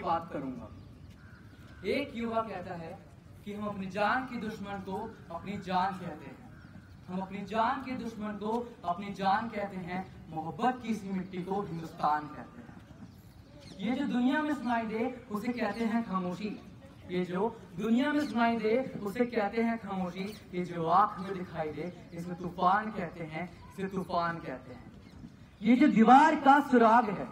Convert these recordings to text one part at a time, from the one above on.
बात करूंगा। एक युवा कहता है कि हम अपनी जान के दुश्मन को अपनी जान कहते हैं, हम अपनी जान के दुश्मन को अपनी जान कहते हैं, मोहब्बत की इसी मिट्टी को हिंदुस्तान कहते हैं। ये जो दुनिया में सुनाई दे उसे कहते हैं खामोशी, ये जो दुनिया में सुनाई दे उसे कहते हैं खामोशी, ये जो आंख में दिखाई दे इसे तूफान कहते हैं, इसे तूफान कहते हैं। ये जो दीवार का सुराग है,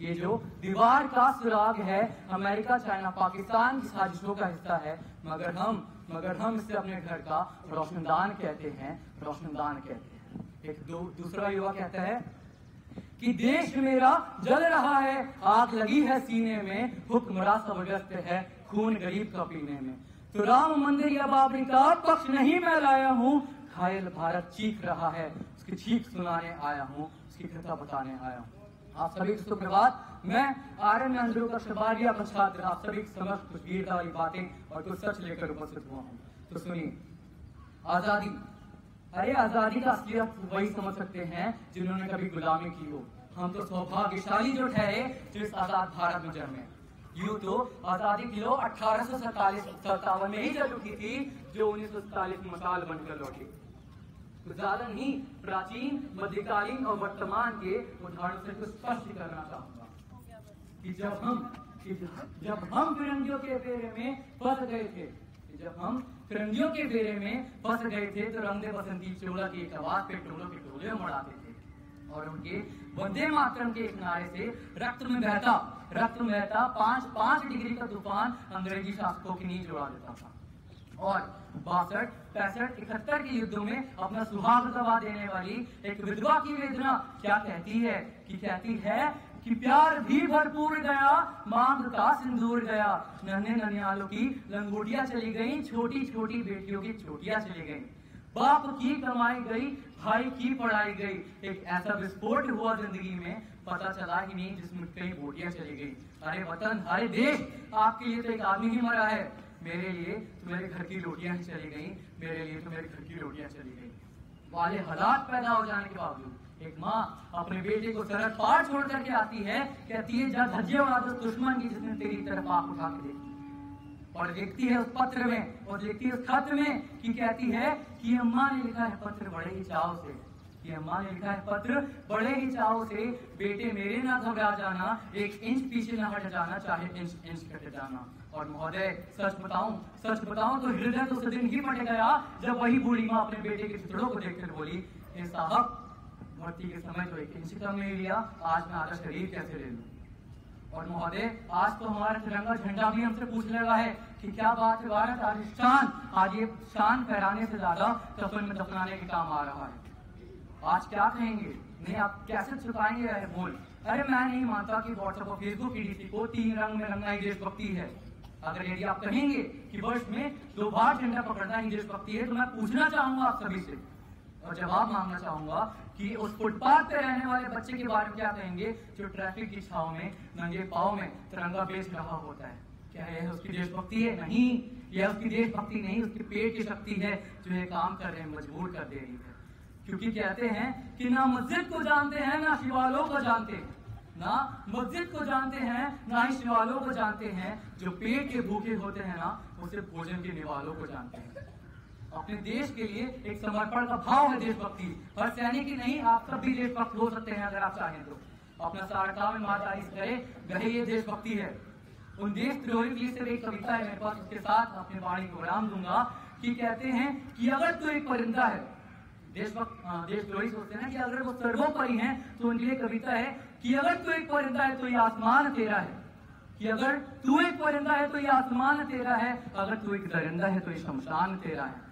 ये जो दीवार का सुराग है, अमेरिका, चाइना, पाकिस्तान की साजिशों का हिस्सा है, मगर हम इसे अपने घर का रोशनदान कहते हैं, रोशनदान कहते हैं। एक दूसरा युवा कहता है कि देश मेरा जल रहा है, आग लगी है सीने में, हुक्मरां जबरदस्त है, खून गरीब का पीने में। तो राम मंदिर या बाबरी का पक्ष नहीं मैं लाया हूँ, घायल भारत चीख रहा है, उसकी चीख सुनाने आया हूँ, उसकी कथा बताने आया हूँ। आप सभी को सुप्रभात। मैं आर्यन अंदरू का शबारिया का छात्र आप सभी के समक्ष कुछ वीरता वाली बातें और कुछ सच लेकर उपस्थित हुआ हूँ। तो सुनिए। आजादी, अरे आजादी का असलियत वही समझ सकते हैं जिन्होंने कभी गुलामी की हो। हम तो सौभाग्यशाली जो ठहरे जो इस आजाद भारत में जन्मे। यूं तो आजादी की लो 1847 में ही जल उठी थी, जो 1947 में मसाल बनकर लौटी। तो ज्यादा नहीं, प्राचीन, मध्यकालीन और वर्तमान के उदाहरणों से कुछ स्पष्ट करना चाहूंगा कि जब हम फिरंगियों के बेड़े में फंस गए थे, जब हम फिरंगियों के बेड़े में फंस गए थे, तो रंग दे बसंती चोला की एक आवाज पे टोलों के टोले मड़ाते थे और उनके वंदे मातरम के एक नारे से रक्त में बहता 5 डिग्री का तूफान अंग्रेजी शासकों की नींद उड़ा देता था। और 62, 65, 71 के युद्धों में अपना सुहाग दबा देने वाली एक विधवा की वेदना क्या कहती है कि प्यार भी भरपूर गया, मांग का सिंदूर गया, नन्हे ननियालों की लंगोटियां चली गई, छोटी छोटी बेटियों की चोटियां चली गई, बाप की कमाई गई, भाई की पढ़ाई गई। एक ऐसा विस्फोट हुआ जिंदगी में, पता चला ही नहीं जिसमें कई बोटियां चली गई। अरे वतन, अरे देश, आपके लिए तो एक आदमी ही मरा है, मेरे लिए तो मेरे घर की रोटियां ही चली गई, मेरे लिए तो मेरे घर की रोटियां चली गई वाले हालात पैदा हो जाने के बावजूद एक माँ अपने बेटे को सरहद पार छोड़ करके आती है, कहती है जा धज्जे उड़ा दो दुश्मन की जिसने तेरी तरफ आंख उठा के देखी। और देखती है उस पत्र में और देखती है उस खत में कि कहती है कि अम्मा ने लिखा है पत्र बड़े ही चाव से, कि अम्मा ने लिखा है पत्र बड़े ही चाव से, बेटे मेरे ना घबरा जाना, 1 इंच पीछे ना हट जाना, चाहे इंच कट जाना। और महोदय सच बताऊं तो हृदय तो उस दिन ही फट गया जब वही बूढ़ी माँ अपने बेटे के चित्रों को देखकर बोली, हे साहब भर्ती के समय तो 1 इंच कम नहीं लिया, आज मैं आधा शरीर कैसे ले लूं। और महोदय आज तो हमारा तिरंगा झंडा भी हमसे पूछने लगा है कि क्या बात है भारत, आज ये शान फहराने से ज्यादा कफन में दफनाने के काम आ रहा है। आज क्या कहेंगे, नहीं आप कैसे छुपाएंगे यह बोल। अरे मैं नहीं मानता कि व्हाट्सएप और फेसबुक की डीसी को 3 रंग में रंगा ही देशभक्ति है। अगर यदि आप कहेंगे कि वर्ष में 2 बार झंडा पकड़ना ही देशभक्ति है, तो मैं पूछना चाहूंगा आप सभी से और जवाब मांगना चाहूंगा कि उस फुटपाथ पे रहने वाले बच्चे के बारे में क्या कहेंगे जो ट्रैफिक की छाव में नंगे पांव में तिरंगा बेच रहा होता है। क्या यह उसकी देशभक्ति है? नहीं, यह उसकी देशभक्ति नहीं, उसके पेट की शक्ति है जो ये काम कर रहे हैं, मजबूर कर दे रही है। क्योंकि कहते हैं कि ना मस्जिद को जानते हैं ना शिवालों को जानते हैं, ना मस्जिद को जानते हैं ना ही शिवालों को जानते हैं, जो पेट के भूखे होते हैं ना वो सिर्फ भोजन के निवालों को जानते हैं। अपने देश के लिए एक समर्पण का भाव है देशभक्ति। हर सैनिक ही नहीं, आप सब भी देशभक्त हो सकते हैं अगर आप चाहें तो। अपना सारा काम ईमानदारी से करे, ये देशभक्ति है। उन देशद्रोही की सिर्फ एक कविता है मेरे पास, उसके साथ अपने वाणी को विराम दूंगा कि कहते हैं कि अगर तू एक परिंदा है, देशद्रोही सोचते हैं कि अगर वो सर्वोपरि हैं, तो उनके लिए कविता है कि अगर तू एक परिंदा है तो ये आसमान तेरा है, कि अगर तू एक परिंदा है तो ये आसमान तेरा है, अगर तू एक दरिंदा है तो ये शमशान तेरा है।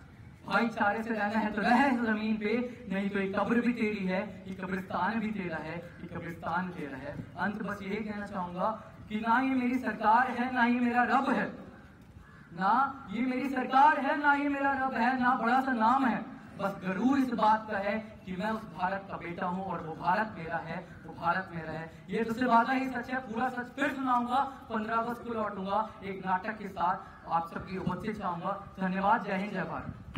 भाईचारे से रहना है तो रह इस जमीन पे, नहीं तो ये कब्र भी तेरी है, ये कब्रिस्तान भी तेरा है, ये कब्रिस्तान तेरा है। अंत बस यही कहना चाहूंगा कि ना ये मेरी सरकार है ना ये मेरा रब है, ना ये मेरी सरकार है ना ये मेरा रब है, ना बड़ा सा नाम है, बस गरूर इस बात का है कि मैं उस भारत का बेटा हूं और वो भारत मेरा है, वो भारत मेरा है। ये तो सिर्फ वादा ही सच है, पूरा सच फिर सुनाऊंगा। 15 अगस्त को लौटूंगा एक नाटक के साथ, आप सबकी उपस्थित चाहूंगा। धन्यवाद। जय हिंद, जय भारत।